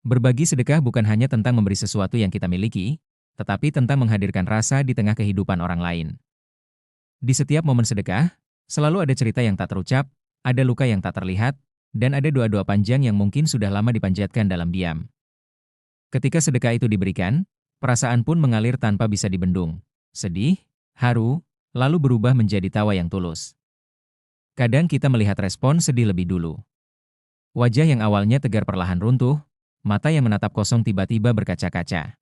Berbagi sedekah bukan hanya tentang memberi sesuatu yang kita miliki, tetapi tentang menghadirkan rasa di tengah kehidupan orang lain. Di setiap momen sedekah, selalu ada cerita yang tak terucap, ada luka yang tak terlihat, dan ada doa-doa panjang yang mungkin sudah lama dipanjatkan dalam diam. Ketika sedekah itu diberikan, perasaan pun mengalir tanpa bisa dibendung. Sedih, haru, lalu berubah menjadi tawa yang tulus. Kadang kita melihat respon sedih lebih dulu. Wajah yang awalnya tegar perlahan runtuh, mata yang menatap kosong tiba-tiba berkaca-kaca.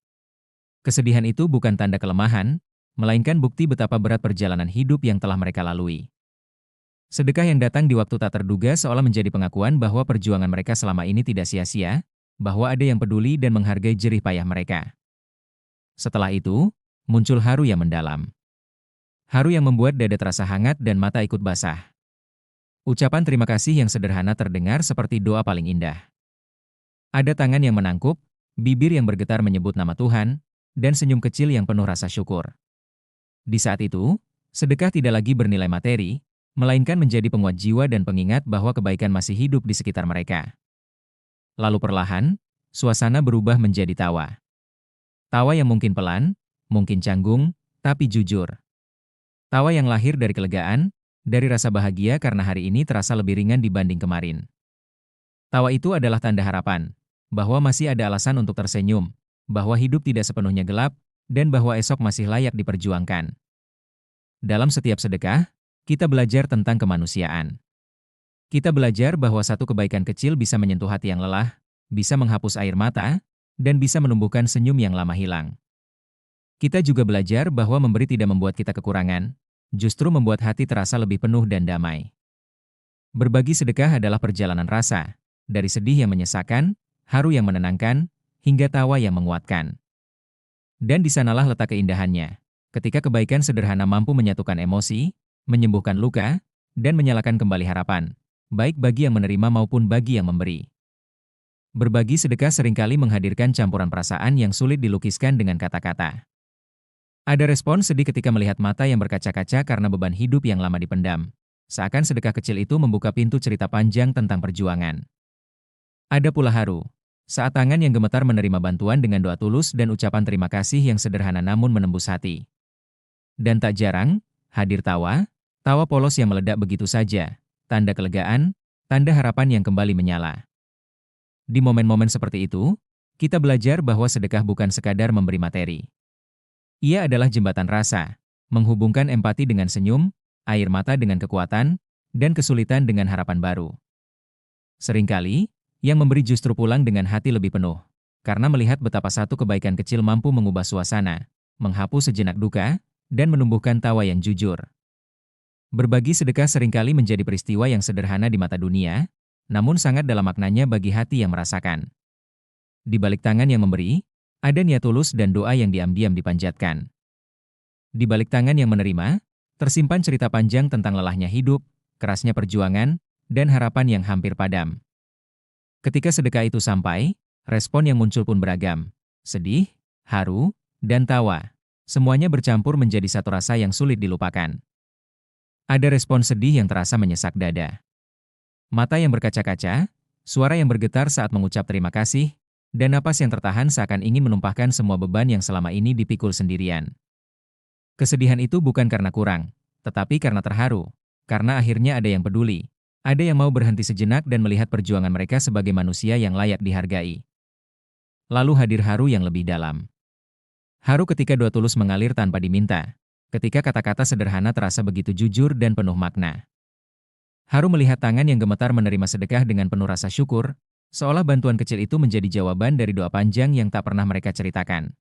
Kesedihan itu bukan tanda kelemahan, melainkan bukti betapa berat perjalanan hidup yang telah mereka lalui. Sedekah yang datang di waktu tak terduga seolah menjadi pengakuan bahwa perjuangan mereka selama ini tidak sia-sia, bahwa ada yang peduli dan menghargai jerih payah mereka. Setelah itu, muncul haru yang mendalam. Haru yang membuat dada terasa hangat dan mata ikut basah. Ucapan terima kasih yang sederhana terdengar seperti doa paling indah. Ada tangan yang menangkup, bibir yang bergetar menyebut nama Tuhan, dan senyum kecil yang penuh rasa syukur. Di saat itu, sedekah tidak lagi bernilai materi, melainkan menjadi penguat jiwa dan pengingat bahwa kebaikan masih hidup di sekitar mereka. Lalu perlahan, suasana berubah menjadi tawa. Tawa yang mungkin pelan, mungkin canggung, tapi jujur. Tawa yang lahir dari kelegaan, dari rasa bahagia karena hari ini terasa lebih ringan dibanding kemarin. Tawa itu adalah tanda harapan, bahwa masih ada alasan untuk tersenyum, bahwa hidup tidak sepenuhnya gelap, dan bahwa esok masih layak diperjuangkan. Dalam setiap sedekah, kita belajar tentang kemanusiaan. Kita belajar bahwa satu kebaikan kecil bisa menyentuh hati yang lelah, bisa menghapus air mata, dan bisa menumbuhkan senyum yang lama hilang. Kita juga belajar bahwa memberi tidak membuat kita kekurangan, justru membuat hati terasa lebih penuh dan damai. Berbagi sedekah adalah perjalanan rasa, dari sedih yang menyesakan, haru yang menenangkan, hingga tawa yang menguatkan. Dan di sanalah letak keindahannya, ketika kebaikan sederhana mampu menyatukan emosi, menyembuhkan luka, dan menyalakan kembali harapan, baik bagi yang menerima maupun bagi yang memberi. Berbagi sedekah seringkali menghadirkan campuran perasaan yang sulit dilukiskan dengan kata-kata. Ada respon sedih ketika melihat mata yang berkaca-kaca karena beban hidup yang lama dipendam. Seakan sedekah kecil itu membuka pintu cerita panjang tentang perjuangan. Ada pula haru, saat tangan yang gemetar menerima bantuan dengan doa tulus dan ucapan terima kasih yang sederhana namun menembus hati. Dan tak jarang, hadir tawa, tawa polos yang meledak begitu saja, tanda kelegaan, tanda harapan yang kembali menyala. Di momen-momen seperti itu, kita belajar bahwa sedekah bukan sekadar memberi materi. Ia adalah jembatan rasa, menghubungkan empati dengan senyum, air mata dengan kekuatan, dan kesulitan dengan harapan baru. Seringkali, yang memberi justru pulang dengan hati lebih penuh, karena melihat betapa satu kebaikan kecil mampu mengubah suasana, menghapus sejenak duka, dan menumbuhkan tawa yang jujur. Berbagi sedekah seringkali menjadi peristiwa yang sederhana di mata dunia, namun sangat dalam maknanya bagi hati yang merasakan. Di balik tangan yang memberi, ada niat tulus dan doa yang diam-diam dipanjatkan. Di balik tangan yang menerima, tersimpan cerita panjang tentang lelahnya hidup, kerasnya perjuangan, dan harapan yang hampir padam. Ketika sedekah itu sampai, respon yang muncul pun beragam. Sedih, haru, dan tawa. Semuanya bercampur menjadi satu rasa yang sulit dilupakan. Ada respon sedih yang terasa menyesak dada. Mata yang berkaca-kaca, suara yang bergetar saat mengucap terima kasih, dan napas yang tertahan seakan ingin menumpahkan semua beban yang selama ini dipikul sendirian. Kesedihan itu bukan karena kurang, tetapi karena terharu, karena akhirnya ada yang peduli, ada yang mau berhenti sejenak dan melihat perjuangan mereka sebagai manusia yang layak dihargai. Lalu hadir haru yang lebih dalam. Haru ketika doa tulus mengalir tanpa diminta, ketika kata-kata sederhana terasa begitu jujur dan penuh makna. Haru melihat tangan yang gemetar menerima sedekah dengan penuh rasa syukur, seolah bantuan kecil itu menjadi jawaban dari doa panjang yang tak pernah mereka ceritakan.